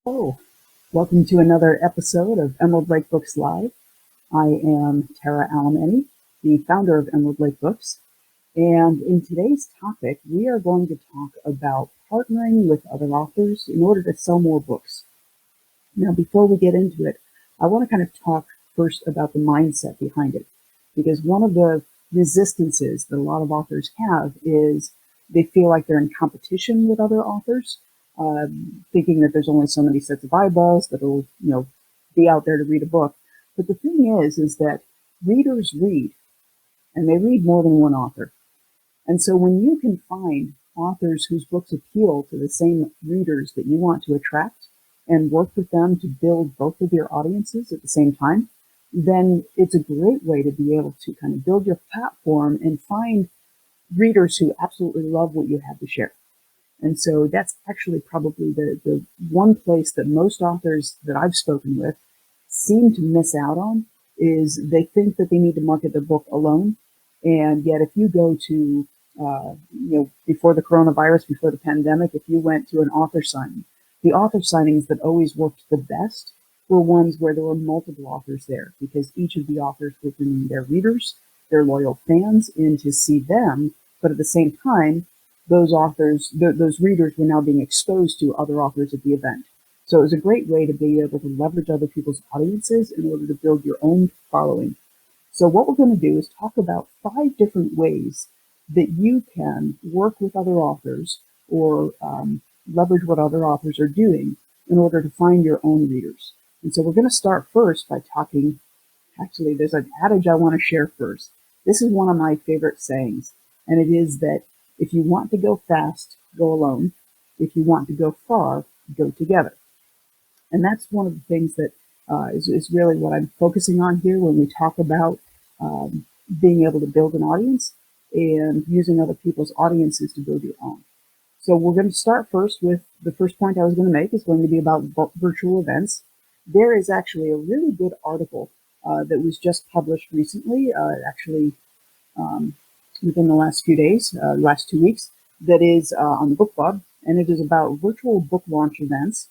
Oh, welcome to another episode of Emerald Lake Books Live. I am Tara Alemany, the founder of Emerald Lake Books, and in today's topic, we are going to talk about partnering with other authors in order to sell more books. Now, before we get into it, I want to kind of talk first about the mindset behind it, because one of the resistances that a lot of authors have is they feel like they're in competition with other authors, thinking that there's only so many sets of eyeballs that'll, be out there to read a book. But the thing is that readers read, and they read more than one author. And so when you can find authors whose books appeal to the same readers that you want to attract and work with them to build both of your audiences at the same time, then it's a great way to be able to kind of build your platform and find readers who absolutely love what you have to share. And so that's actually probably the one place that most authors that I've spoken with seem to miss out on is they think that they need to market their book alone. And yet if you go to, before the coronavirus, before the pandemic, if you went to an author signing, the author signings that always worked the best were ones where there were multiple authors there because each of the authors were bringing their readers, their loyal fans in to see them. But at the same time, those authors, those readers were now being exposed to other authors at the event. So it was a great way to be able to leverage other people's audiences in order to build your own following. So what we're going to do is talk about 5 different ways that you can work with other authors or leverage what other authors are doing in order to find your own readers. And so we're going to start first by talking, actually there's an adage I want to share first. This is one of my favorite sayings, and it is that if you want to go fast, go alone. If you want to go far, go together. And that's one of the things that is really what I'm focusing on here when we talk about being able to build an audience and using other people's audiences to build your own. So we're going to start first with the first point I was going to make is going to be about virtual events. There is actually a really good article that was just published recently, within the last few days, last 2 weeks, that is on the book club, and it is about virtual book launch events,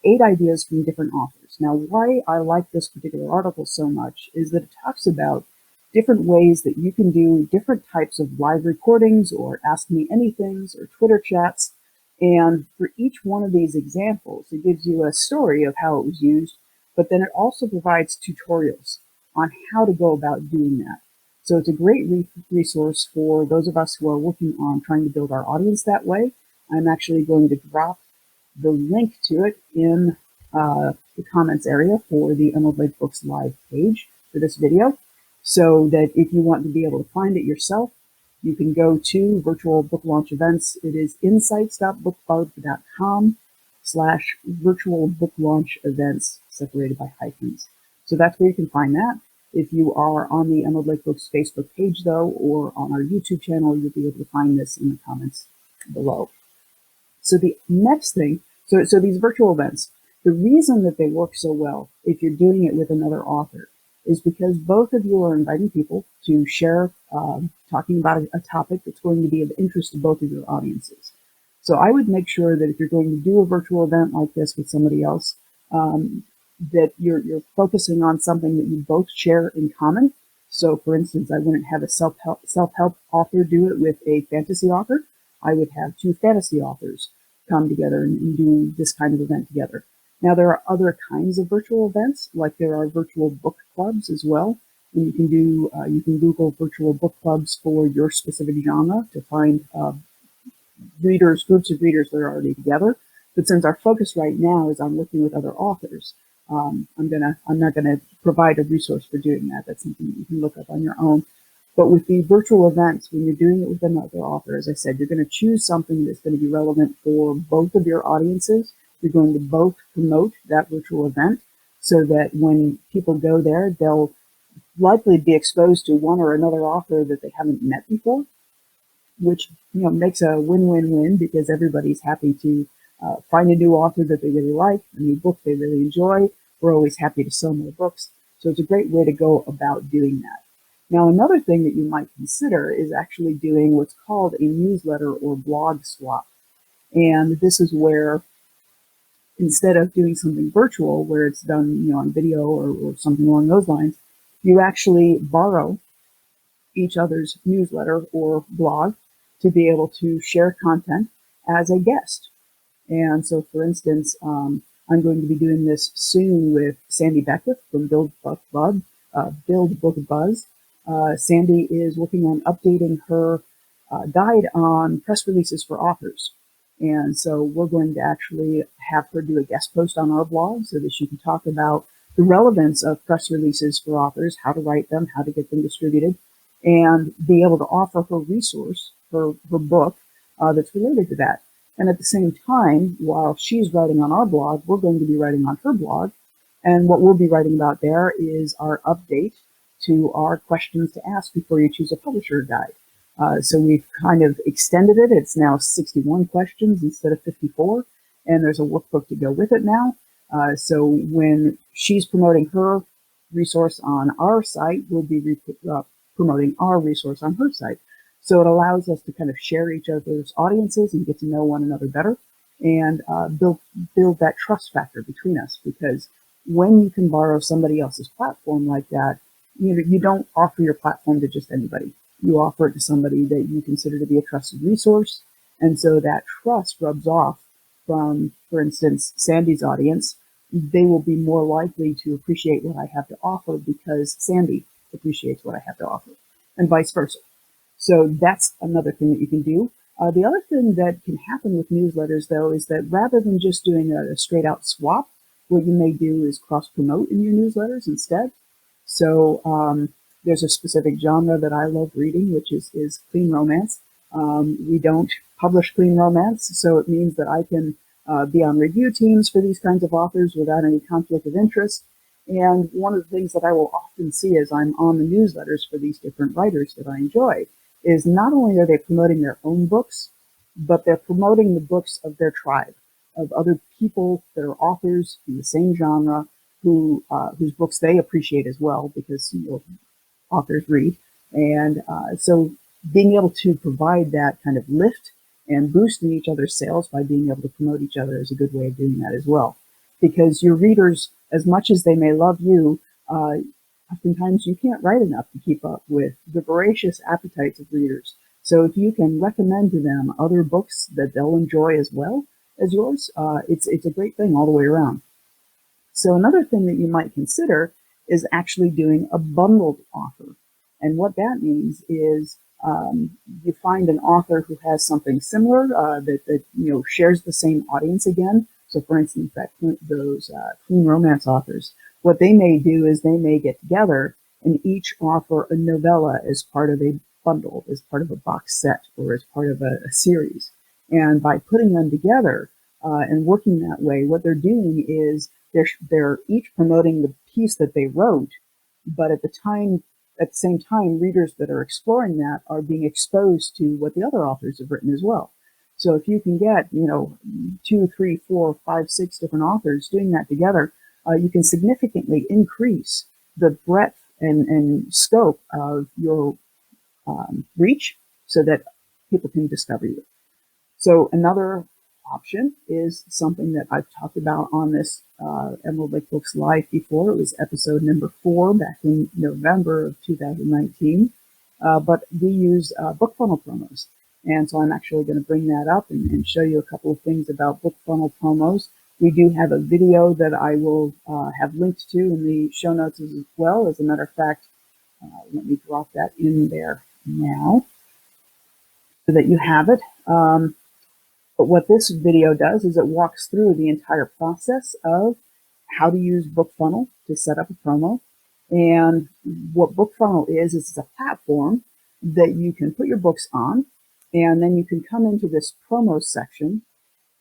8 ideas from different authors. Now, why I like this particular article so much is that it talks about different ways that you can do different types of live recordings or ask me anythings or Twitter chats. And for each one of these examples, it gives you a story of how it was used, but then it also provides tutorials on how to go about doing that. So it's a great resource for those of us who are working on trying to build our audience that way. I'm actually going to drop the link to it in the comments area for the Emerald Lake Books Live page for this video, so that if you want to be able to find it yourself, you can go to virtual book launch events. It is insights.bookbub.com/virtual book launch events separated by hyphens. So that's where you can find that. If you are on the Emerald Lake Books Facebook page, though, or on our YouTube channel, you'll be able to find this in the comments below. So the next thing, so these virtual events, the reason that they work so well if you're doing it with another author is because both of you are inviting people to share, talking about a topic that's going to be of interest to both of your audiences. So I would make sure that if you're going to do a virtual event like this with somebody else, that you're focusing on something that you both share in common. So for instance, I wouldn't have a self-help author do it with a fantasy author. I would have 2 fantasy authors come together and do this kind of event together. Now, there are other kinds of virtual events, like there are virtual book clubs as well. And you can Google virtual book clubs for your specific genre to find groups of readers that are already together. But since our focus right now is on working with other authors, I'm not gonna provide a resource for doing that. That's something that you can look up on your own. But with the virtual events, when you're doing it with another author, as I said, you're going to choose something that's going to be relevant for both of your audiences. You're going to both promote that virtual event so that when people go there, they'll likely be exposed to one or another author that they haven't met before, which makes a win-win-win because everybody's happy to find a new author that they really like, a new book they really enjoy. We're always happy to sell more books. So it's a great way to go about doing that. Now, another thing that you might consider is actually doing what's called a newsletter or blog swap. And this is where instead of doing something virtual where it's done, on video or something along those lines, you actually borrow each other's newsletter or blog to be able to share content as a guest. And so, for instance, I'm going to be doing this soon with Sandy Beckwith from Build Book Buzz. Sandy is working on updating her guide on press releases for authors. And so we're going to actually have her do a guest post on our blog so that she can talk about the relevance of press releases for authors, how to write them, how to get them distributed, and be able to offer her resource, her book that's related to that. And at the same time, while she's writing on our blog, we're going to be writing on her blog. And what we'll be writing about there is our update to our questions to ask before you choose a publisher guide. So we've kind of extended it. It's now 61 questions instead of 54. And there's a workbook to go with it now. So when she's promoting her resource on our site, we'll be promoting our resource on her site. So it allows us to kind of share each other's audiences and get to know one another better and build that trust factor between us. Because when you can borrow somebody else's platform like that, you don't offer your platform to just anybody. You offer it to somebody that you consider to be a trusted resource. And so that trust rubs off from, for instance, Sandy's audience. They will be more likely to appreciate what I have to offer because Sandy appreciates what I have to offer, and vice versa. So that's another thing that you can do. The other thing that can happen with newsletters, though, is that rather than just doing a straight out swap, what you may do is cross promote in your newsletters instead. So there's a specific genre that I love reading, which is clean romance. We don't publish clean romance, so it means that I can be on review teams for these kinds of authors without any conflict of interest. And one of the things that I will often see as I'm on the newsletters for these different writers that I enjoy is not only are they promoting their own books, but they're promoting the books of their tribe, of other people that are authors in the same genre whose books they appreciate as well, because authors read. And so being able to provide that kind of lift and boosting each other's sales by being able to promote each other is a good way of doing that as well. Because your readers, as much as they may love you, oftentimes you can't write enough to keep up with the voracious appetites of readers. So if you can recommend to them other books that they'll enjoy as well as yours, it's a great thing all the way around. So another thing that you might consider is actually doing a bundled offer. And what that means is you find an author who has something similar that shares the same audience again. So for instance, those clean romance authors, what they may do is they may get together and each offer a novella as part of a bundle, as part of a box set, or as part of a series. And by putting them together and working that way, what they're doing is they're each promoting the piece that they wrote, but at the same time, readers that are exploring that are being exposed to what the other authors have written as well. So if you can get, 2, 3, 4, 5, 6 different authors doing that together, you can significantly increase the breadth and scope of your reach so that people can discover you. So another option is something that I've talked about on this Emerald Lake Books Live before. It was episode number 4 back in November of 2019. But we use Bookfunnel Promos. And so I'm actually going to bring that up and show you a couple of things about Bookfunnel Promos. We do have a video that I will have linked to in the show notes as well. As a matter of fact, let me drop that in there now so that you have it. But what this video does is it walks through the entire process of how to use Bookfunnel to set up a promo. And what Bookfunnel is it's a platform that you can put your books on, and then you can come into this promo section,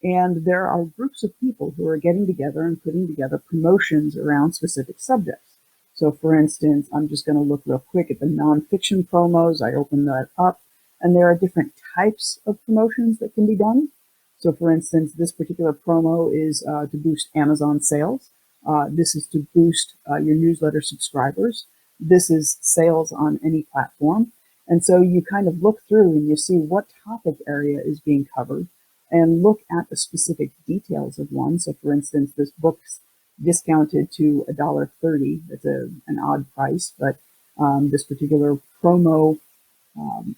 and there are groups of people who are getting together and putting together promotions around specific subjects. So for instance, I'm just going to look real quick at the nonfiction promos. I open that up, and there are different types of promotions that can be done. So for instance, this particular promo is to boost Amazon sales. This is to boost your newsletter subscribers. This is sales on any platform. And so you kind of look through and you see what topic area is being covered. and look at the specific details of one. So for instance, this book's discounted to $1.30. That's an odd price, but this particular promo um,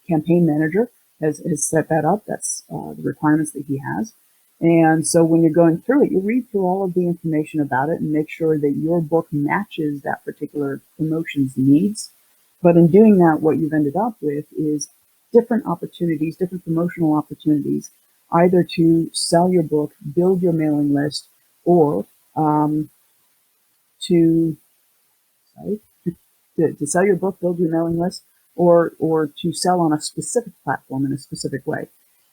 campaign manager has set that up. That's the requirements that he has. And so when you're going through it, you read through all of the information about it and make sure that your book matches that particular promotion's needs. But in doing that, what you've ended up with is different opportunities, different promotional opportunities, either to sell your book, build your mailing list, or to, sorry, to sell your book, build your mailing list, or to sell on a specific platform in a specific way.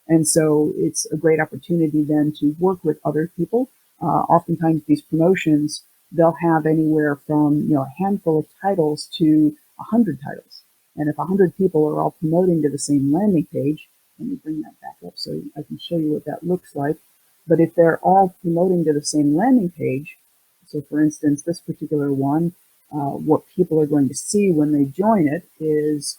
And so it's a great opportunity then to work with other people. Oftentimes these promotions, they'll have anywhere from a handful of titles to 100 titles. And if 100 people are all promoting to the same landing page, let me bring that back up so I can show you what that looks like. But if they're all promoting to the same landing page, so for instance, this particular one, what people are going to see when they join it is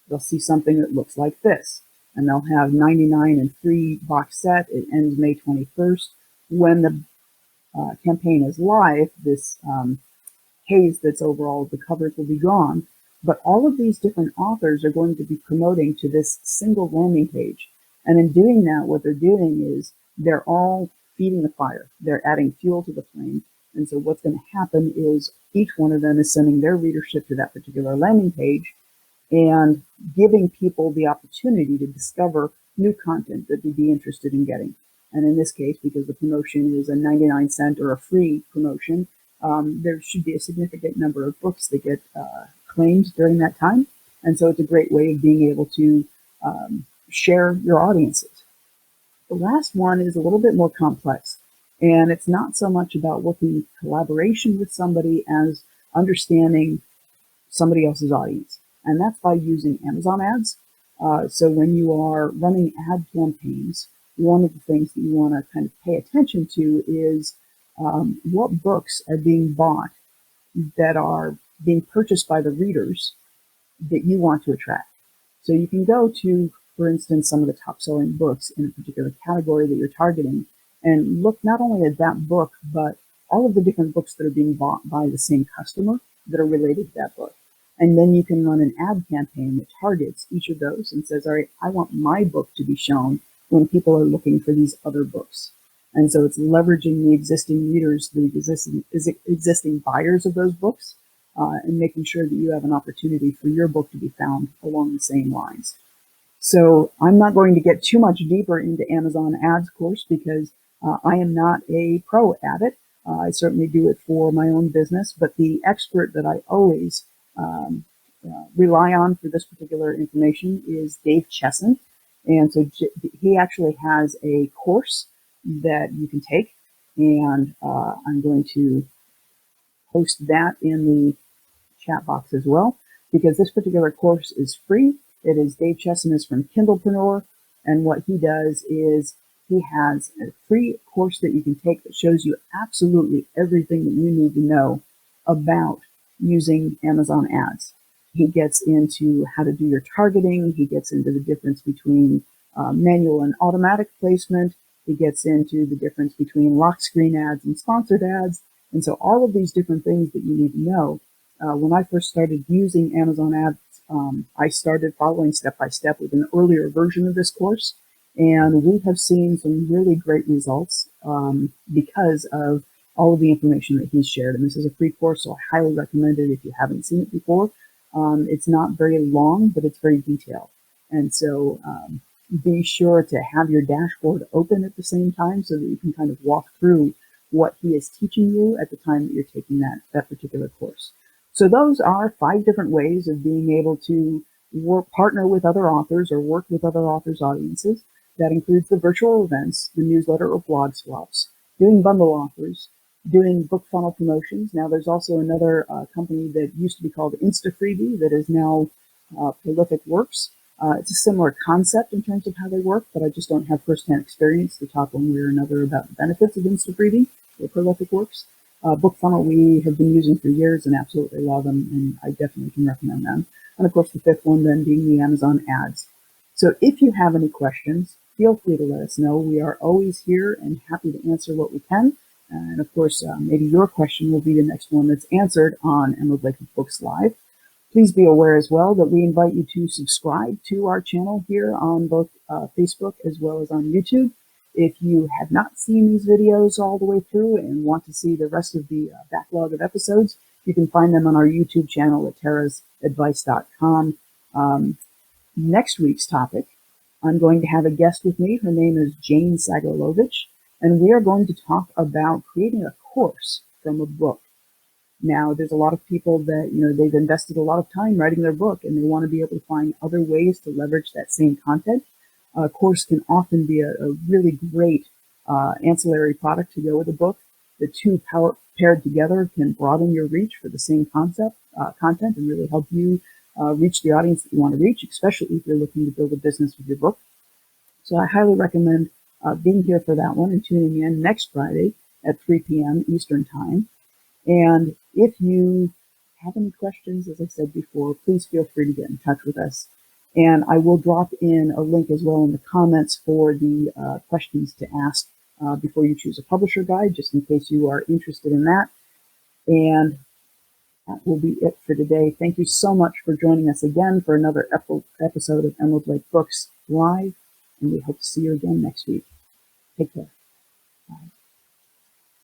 they'll see something that looks like this. And they'll have 99 and free box set. It ends May 21st. When the campaign is live, this haze that's over all of the covers will be gone. But all of these different authors are going to be promoting to this single landing page. And in doing that, what they're doing is they're all feeding the fire. They're adding fuel to the flame. And so what's going to happen is each one of them is sending their readership to that particular landing page and giving people the opportunity to discover new content that they'd be interested in getting. And in this case, because the promotion is a 99-cent or a free promotion, there should be a significant number of books that get claimed during that time. And so it's a great way of being able to share your audiences. The last one is a little bit more complex. And it's not so much about working in collaboration with somebody as understanding somebody else's audience. And that's by using Amazon ads. So when you are running ad campaigns, one of the things that you want to kind of pay attention to is what books are being bought that are being purchased by the readers that you want to attract. So you can go to, for instance, some of the top selling books in a particular category that you're targeting and look not only at that book, but all of the different books that are being bought by the same customer that are related to that book. And then you can run an ad campaign that targets each of those and says, all right, I want my book to be shown when people are looking for these other books. And so it's leveraging the existing readers, the existing buyers of those books, and making sure that you have an opportunity for your book to be found along the same lines. So I'm not going to get too much deeper into Amazon ads, of course, because I am not a pro at it. I certainly do it for my own business, but the expert that I always rely on for this particular information is Dave Chesson. And so he actually has a course that you can take, and I'm going to post that in the chat box as well, because this particular course is free. It is Dave Chesson is from Kindlepreneur, and what he does is he has a free course that you can take that shows you absolutely everything that you need to know about using Amazon ads. He gets into how to do your targeting. He gets into the difference between manual and automatic placement. He gets into the difference between lock screen ads and sponsored ads. And so all of these different things that you need to know. When I first started using Amazon ads, I started following step by step with an earlier version of this course. And we have seen some really great results because of all of the information that he's shared. And this is a free course, so I highly recommend it if you haven't seen it before. It's not very long, but it's very detailed. And so be sure to have your dashboard open at the same time so that you can kind of walk through what he is teaching you at the time that you're taking that particular course. So those are 5 different ways of being able to partner with other authors or work with other authors' audiences. That includes the virtual events, the newsletter or blog swaps, doing bundle offers, doing Bookfunnel promotions. Now there's also another company that used to be called InstaFreebie that is now Prolific Works. It's a similar concept in terms of how they work, but I just don't have firsthand experience to talk one way or another about the benefits of InstaFreebie or Prolific Works. Bookfunnel we have been using for years and absolutely love them, and I definitely can recommend them. And of course the 5th one then being the Amazon ads. So if you have any questions, feel free to let us know. We are always here and happy to answer what we can. And of course, maybe your question will be the next one that's answered on Emerald Lake Books Live. Please be aware as well that we invite you to subscribe to our channel here on both Facebook as well as on YouTube. If you have not seen these videos all the way through and want to see the rest of the backlog of episodes, you can find them on our YouTube channel at terrasadvice.com. Next week's topic, I'm going to have a guest with me. Her name is Jane Sagorlovich, and we are going to talk about creating a course from a book. Now, there's a lot of people that, they've invested a lot of time writing their book, and they want to be able to find other ways to leverage that same content. A course can often be a really great ancillary product to go with a book. The two paired together can broaden your reach for the same content and really help you reach the audience that you want to reach, especially if you're looking to build a business with your book. So I highly recommend being here for that one and tuning in next Friday at 3 p.m. Eastern Time. And if you have any questions, as I said before, please feel free to get in touch with us. And I will drop in a link as well in the comments for the questions to ask before you choose a publisher guide, just in case you are interested in that. And that will be it for today. Thank you so much for joining us again for another episode of Emerald Lake Books Live, and we hope to see you again next week. Take care.